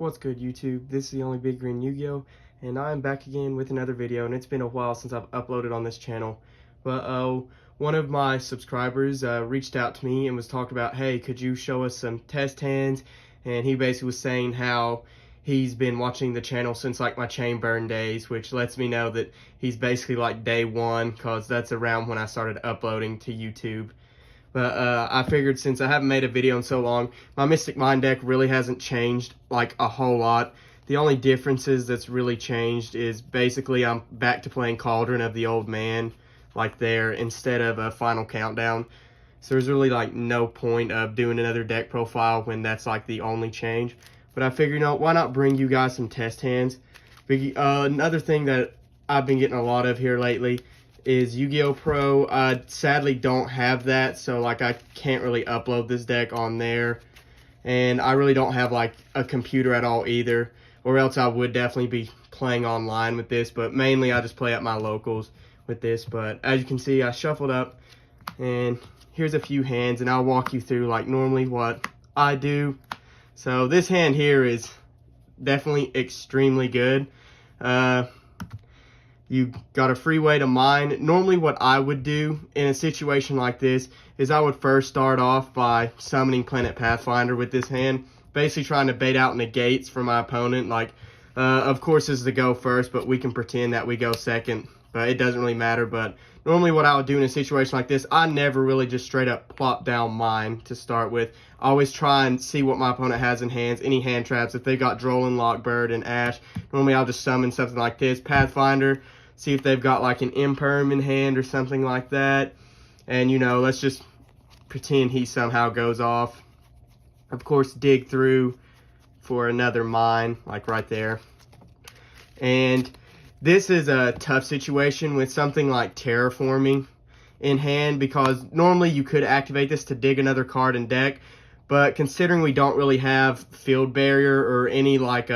What's good, YouTube? This is the Only Big Green Yu-Gi-Oh! And I'm back again with another video, and it's been a while since I've uploaded on this channel. But one of my subscribers reached out to me and was talking about, hey, could you show us some test hands? And he basically was saying how he's been watching the channel since like my chain burn days, which lets me know that he's basically like day one, because that's around when I started uploading to YouTube. But I figured since I haven't made a video in so long, my Mystic Mind deck really hasn't changed like a whole lot. The only differences that's really changed is basically I'm back to playing Cauldron of the Old Man, like there, instead of a Final Countdown. So there's really like no point of doing another deck profile when that's like the only change. But I figured, why not bring you guys some test hands? Another thing that I've been getting a lot of here lately is Yu-Gi-Oh! Pro. I sadly don't have that, so like I can't really upload this deck on there. And I really don't have like a computer at all either, or else I would definitely be playing online with this, but mainly I just play at my locals with this. But as you can see, I shuffled up, and here's a few hands, and I'll walk you through like normally what I do. So this hand here is definitely extremely good. You got a free way to mine. Normally what I would do in a situation like this is I would first start off by summoning Planet Pathfinder with this hand, basically trying to bait out negates for my opponent. Like, of course this is the go first, but we can pretend that we go second, but it doesn't really matter. But normally what I would do in a situation like this, I never really just straight up plop down mine to start with. I always try and see what my opponent has in hands, any hand traps. If they've got Drolan, Lockbird, and Ash, normally I'll just summon something like this, Pathfinder, see if they've got like an Imperm in hand or something like that. And, let's just pretend he somehow goes off. Of course, dig through for another mine, like right there. And this is a tough situation with something like Terraforming in hand, because normally you could activate this to dig another card in deck. But considering we don't really have Field Barrier or any like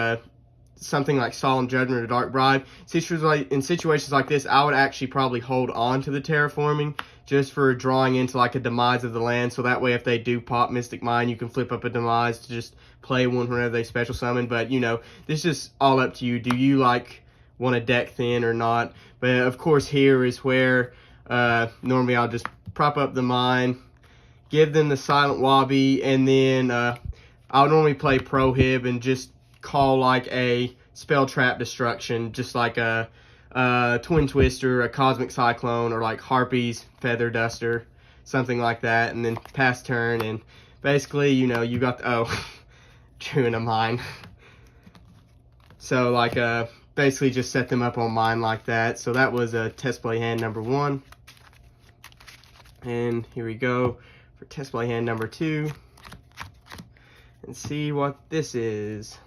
something like Solemn Judgment or Dark Bribe, in situations like this, I would actually probably hold on to the Terraforming just for drawing into like a Demise of the land, so that way if they do pop Mystic Mind, you can flip up a Demise to just play one whenever they special summon. But this is just all up to you. Do you like want to deck thin or not? But of course here is where normally I'll just prop up the mine, give them the Silent Wobby, and then I'll normally play Prohib and just call like a Spell Trap Destruction, just like a Twin Twister, a Cosmic Cyclone, or like Harpy's Feather Duster, something like that, and then pass turn. And basically, you got chewing a mine. So like basically just set them up on mine like that. So that was a test play hand number 1. And here we go for test play hand number 2. And see what this is.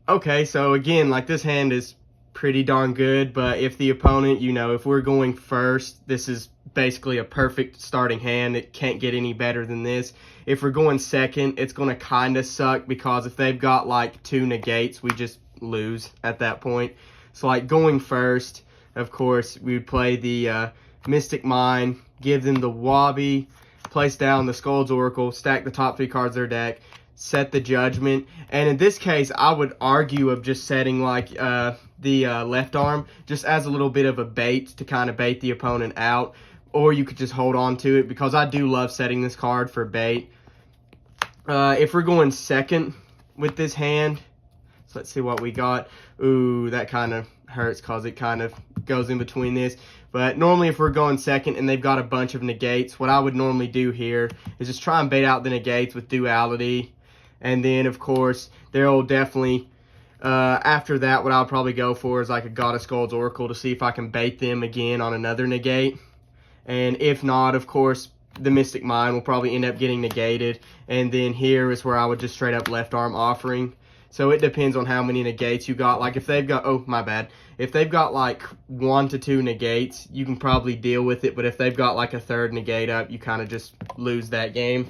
Okay, so again, like this hand is pretty darn good, but if the opponent, if we're going first, this is basically a perfect starting hand. It can't get any better than this. If we're going second, it's going to kind of suck, because if they've got like 2 negates, we just lose at that point. So like going first, of course, we would play the Mystic Mind, give them the Wobby, place down the Skull's Oracle, stack the top 3 cards of their deck, set the Judgment. And in this case, I would argue of just setting like the left arm just as a little bit of a bait to kind of bait the opponent out, or you could just hold on to it, because I do love setting this card for bait. If we're going second with this hand, so let's see what we got. Ooh, that kind of hurts because it kind of goes in between this. But normally if we're going second and they've got a bunch of negates, what I would normally do here is just try and bait out the negates with Duality. And then, of course, they'll definitely, after that, what I'll probably go for is like a God of Skulls Oracle to see if I can bait them again on another negate. And if not, of course, the Mystic Mind will probably end up getting negated. And then here is where I would just straight up left arm Offering. So it depends on how many negates you got. Like if they've got, oh, my bad. If they've got like 1 to 2 negates, you can probably deal with it. But if they've got like a 3rd negate up, you kind of just lose that game.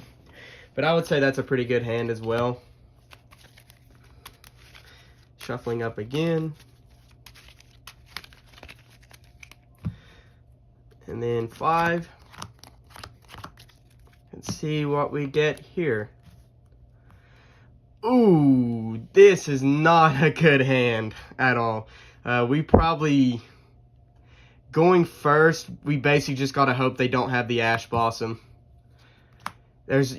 But I would say that's a pretty good hand as well. Shuffling up again. And then 5. Let's see what we get here. Ooh, this is not a good hand at all. We probably, going first, we basically just got to hope they don't have the Ash Blossom. There's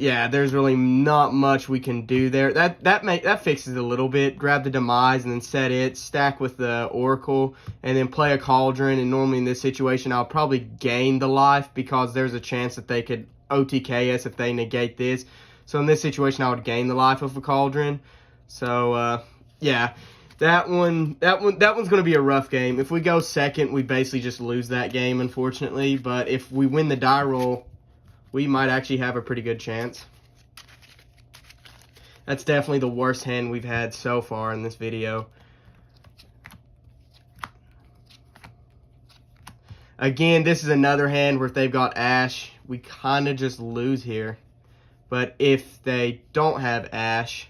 really not much we can do there. That fixes it a little bit. Grab the Demise and then set it, stack with the Oracle, and then play a Cauldron. And normally in this situation, I'll probably gain the life because there's a chance that they could OTK us if they negate this. So in this situation, I would gain the life of a Cauldron. So yeah, that one's gonna be a rough game. If we go second, we basically just lose that game, unfortunately. But if we win the die roll, we might actually have a pretty good chance. That's definitely the worst hand we've had so far in this video. Again, this is another hand where if they've got Ash, we kind of just lose here. But if they don't have Ash,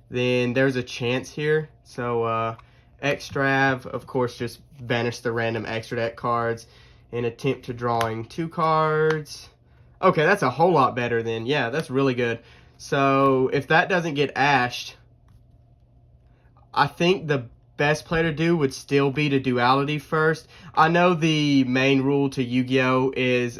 then there's a chance here. So Extrav, of course, just banish the random extra deck cards and attempt to drawing 2 cards. Okay, that's a whole lot better then. Yeah, that's really good. So if that doesn't get ashed, I think the best play to do would still be to duality first. I know the main rule to Yu-Gi-Oh! Is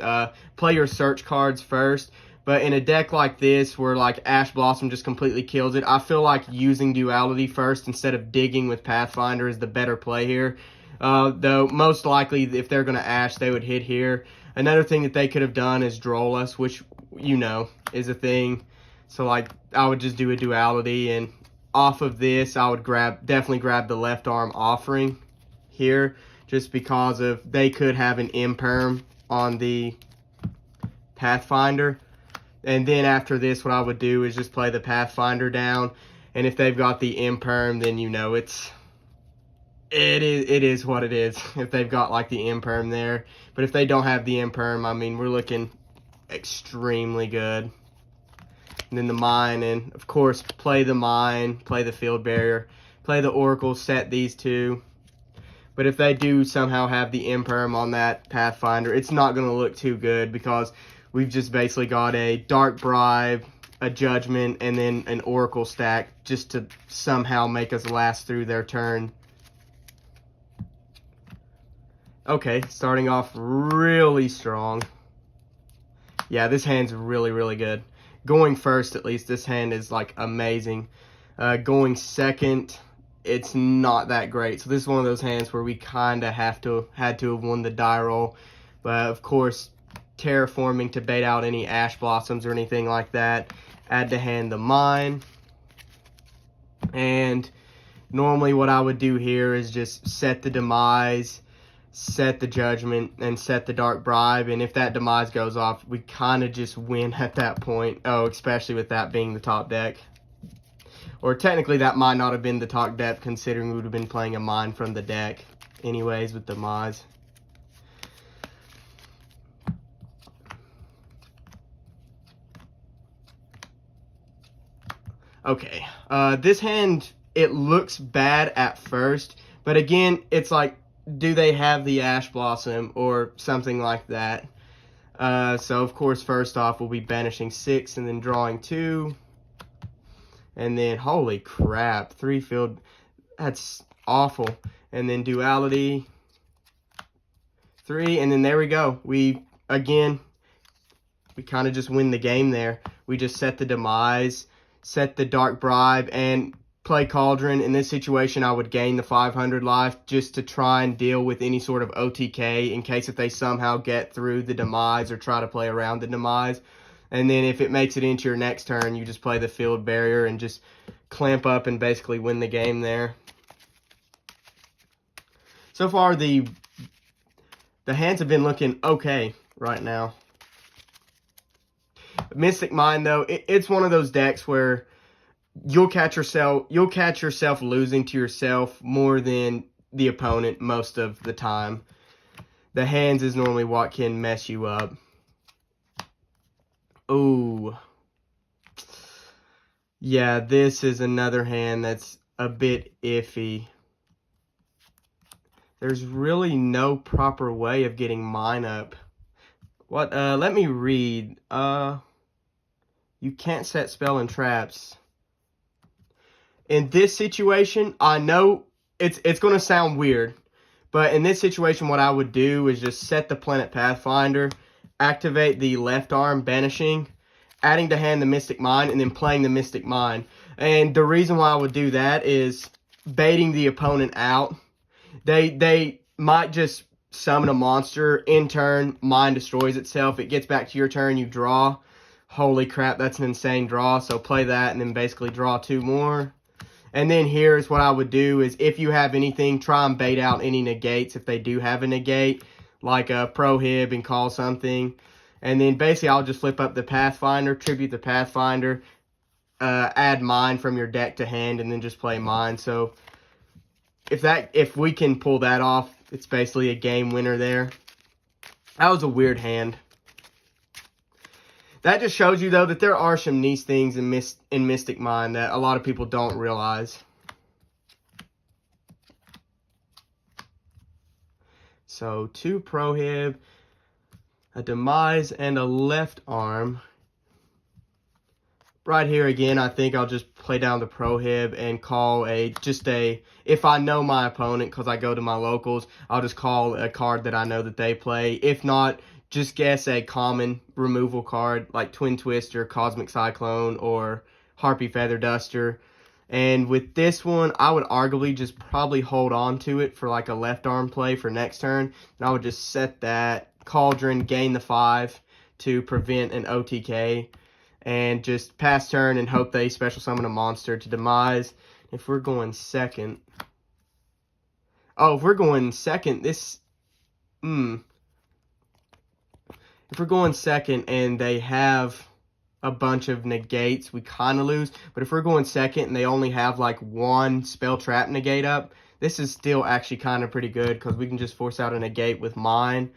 play your search cards first, but in a deck like this where like Ash Blossom just completely kills it, I feel like using duality first instead of digging with Pathfinder is the better play here. Though most likely if they're going to Ash, they would hit here. Another thing that they could have done is Droll us, which, you know, is a thing. So, like, I would just do a duality, and off of this, I would definitely grab the left arm offering here, just because of they could have an imperm on the Pathfinder. And then after this, what I would do is just play the Pathfinder down, and if they've got the imperm, then, you know, it is what it is if they've got like the imperm there. But if they don't have the imperm, I mean, we're looking extremely good. And then the mine, and of course play the mine, play the field barrier, play the oracle, set these 2. But if they do somehow have the imperm on that Pathfinder, it's not going to look too good because we've just basically got a Dark Bribe, a Judgment, and then an oracle stack just to somehow make us last through their turn. Okay, starting off really strong. Yeah, this hand's really, really good. Going first, at least, this hand is, like, amazing. Going second, it's not that great. So this is one of those hands where we kind of had to have won the die roll. But, of course, terraforming to bait out any Ash Blossoms or anything like that. Add to hand the mine. And normally what I would do here is just set the Demise, set the Judgment, and set the Dark Bribe, and if that Demise goes off, we kind of just win at that point. Oh, especially with that being the top deck. Or technically that might not have been the top deck, considering we would have been playing a mine from the deck anyways with Demise. Okay, this hand, it looks bad at first, but again, it's like, do they have the Ash Blossom or something like that? So, of course, first off, we'll be banishing 6 and then drawing 2. And then, holy crap, 3 field. That's awful. And then duality, 3. And then there we go. We kind of just win the game there. We just set the Demise, set the Dark Bribe, and play Cauldron. In this situation, I would gain the 500 life just to try and deal with any sort of OTK in case if they somehow get through the Demise or try to play around the Demise. And then if it makes it into your next turn, you just play the field barrier and just clamp up and basically win the game there. So far, the hands have been looking okay right now. Mystic Mine, though, it's one of those decks where you'll catch yourself losing to yourself more than the opponent most of the time. The hands is normally what can mess you up. Ooh. Yeah, this is another hand that's a bit iffy. There's really no proper way of getting mine up. What? Let me read. You can't set spell and traps. In this situation, I know it's going to sound weird, but in this situation, what I would do is just set the Planet Pathfinder, activate the left arm banishing, adding to hand the Mystic Mine, and then playing the Mystic Mine. And the reason why I would do that is baiting the opponent out. They might just summon a monster, in turn, mine destroys itself. It gets back to your turn, you draw. Holy crap, that's an insane draw. So play that and then basically draw 2 more. And then here's what I would do is if you have anything, try and bait out any negates if they do have a negate, like a prohib and call something. And then basically I'll just flip up the Pathfinder, tribute the Pathfinder, add mine from your deck to hand, and then just play mine. So if we can pull that off, it's basically a game winner there. That was a weird hand. That just shows you, though, that there are some niche things in Mystic Mine that a lot of people don't realize. So, 2 prohib, a demise, and a left arm. Right here again, I think I'll just play down the prohib and call if I know my opponent, because I go to my locals, I'll just call a card that I know that they play. If not, just guess a common removal card like Twin Twister, Cosmic Cyclone, or Harpy Feather Duster. And with this one, I would arguably just probably hold on to it for like a left arm play for next turn. And I would just set that Cauldron, gain the 5 to prevent an OTK. And just pass turn and hope they special summon a monster to demise. If we're going second... Oh, if we're going second, this... If we're going second and they have a bunch of negates, we kind of lose. But if we're going second and they only have like 1 spell trap negate up, this is still actually kind of pretty good because we can just force out a negate with mine.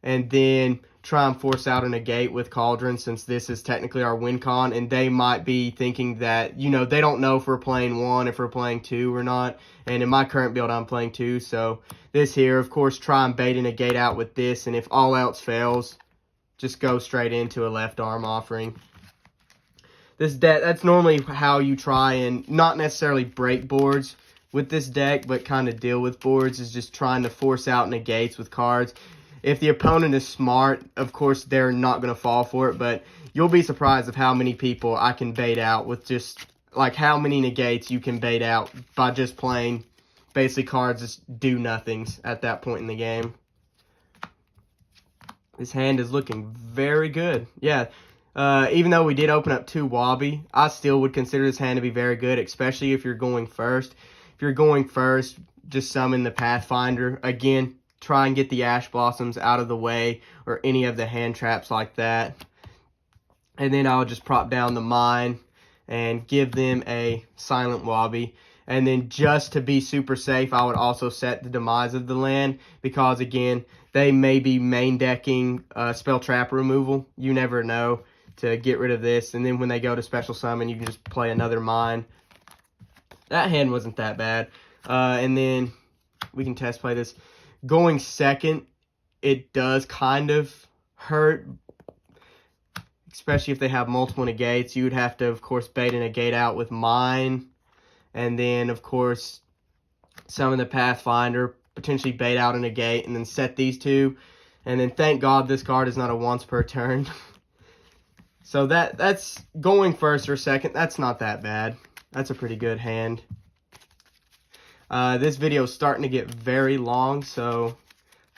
And then try and force out a negate with Cauldron, since this is technically our win con. And they might be thinking that, they don't know if we're playing 1, if we're playing 2 or not. And in my current build, I'm playing 2. So this here, of course, try and bait a negate out with this. And if all else fails, just go straight into a left arm offering. This deck, that's normally how you try and not necessarily break boards with this deck, but kind of deal with boards, is just trying to force out negates with cards. If the opponent is smart, of course, they're not going to fall for it, but you'll be surprised of how many people I can bait out with just, like, how many negates you can bait out by just playing basically cards just do nothings at that point in the game. This hand is looking very good. Yeah, even though we did open up 2 Wabi, I still would consider this hand to be very good, especially if you're going first. If you're going first, just summon the Pathfinder. Again, try and get the Ash Blossoms out of the way or any of the hand traps like that. And then I'll just prop down the Mine and give them a Silent Wabi. And then just to be super safe, I would also set the Demise of the land because, again, they may be main decking spell trap removal. You never know, to get rid of this. And then when they go to special summon, you can just play another Mine. That hand wasn't that bad. And then we can test play this. Going second, it does kind of hurt, especially if they have multiple negates. You would have to, of course, bait a negate out with Mine. And then, of course, summon the Pathfinder, potentially bait out a negate, and then set these 2. And then thank God this card is not a once per turn. So that's going first or second. That's not that bad. That's a pretty good hand. This video is starting to get very long, so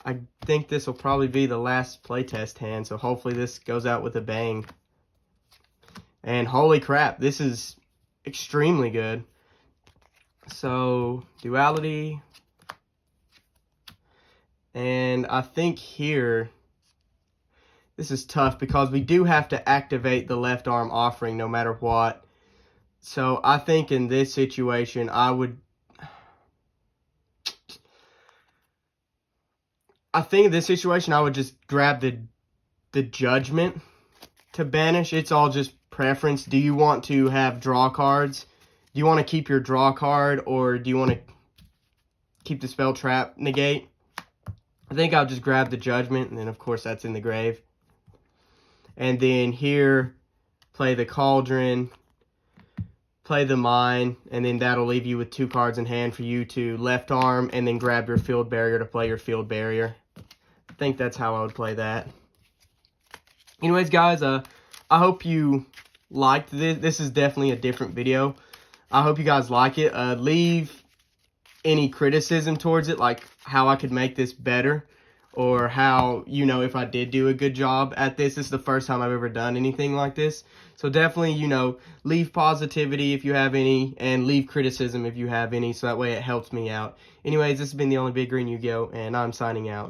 I think this will probably be the last playtest hand. So hopefully this goes out with a bang. And holy crap, this is extremely good. So, duality. And I think here, this is tough because we do have to activate the left arm offering no matter what. So, I think in this situation, I would just grab the Judgment to banish. It's all just preference. Do you want to have draw cards? Do you want to keep your draw card, or do you want to keep the spell trap negate? I think I'll just grab the Judgment, and then, of course, that's in the grave. And then here, play the Cauldron, play the mine, and then that'll leave you with 2 cards in hand for you to left arm and then grab your field barrier to play your field barrier. I think that's how I would play that. Anyways, guys, I hope you liked this. This is definitely a different video. I hope you guys like it. Leave any criticism towards it, like how I could make this better, or how, you know, if I did do a good job at this. This is the first time I've ever done anything like this. So definitely, you know, leave positivity if you have any, and leave criticism if you have any, so that way it helps me out. Anyways, this has been the Only Big Green Yu-Gi-Oh, and I'm signing out.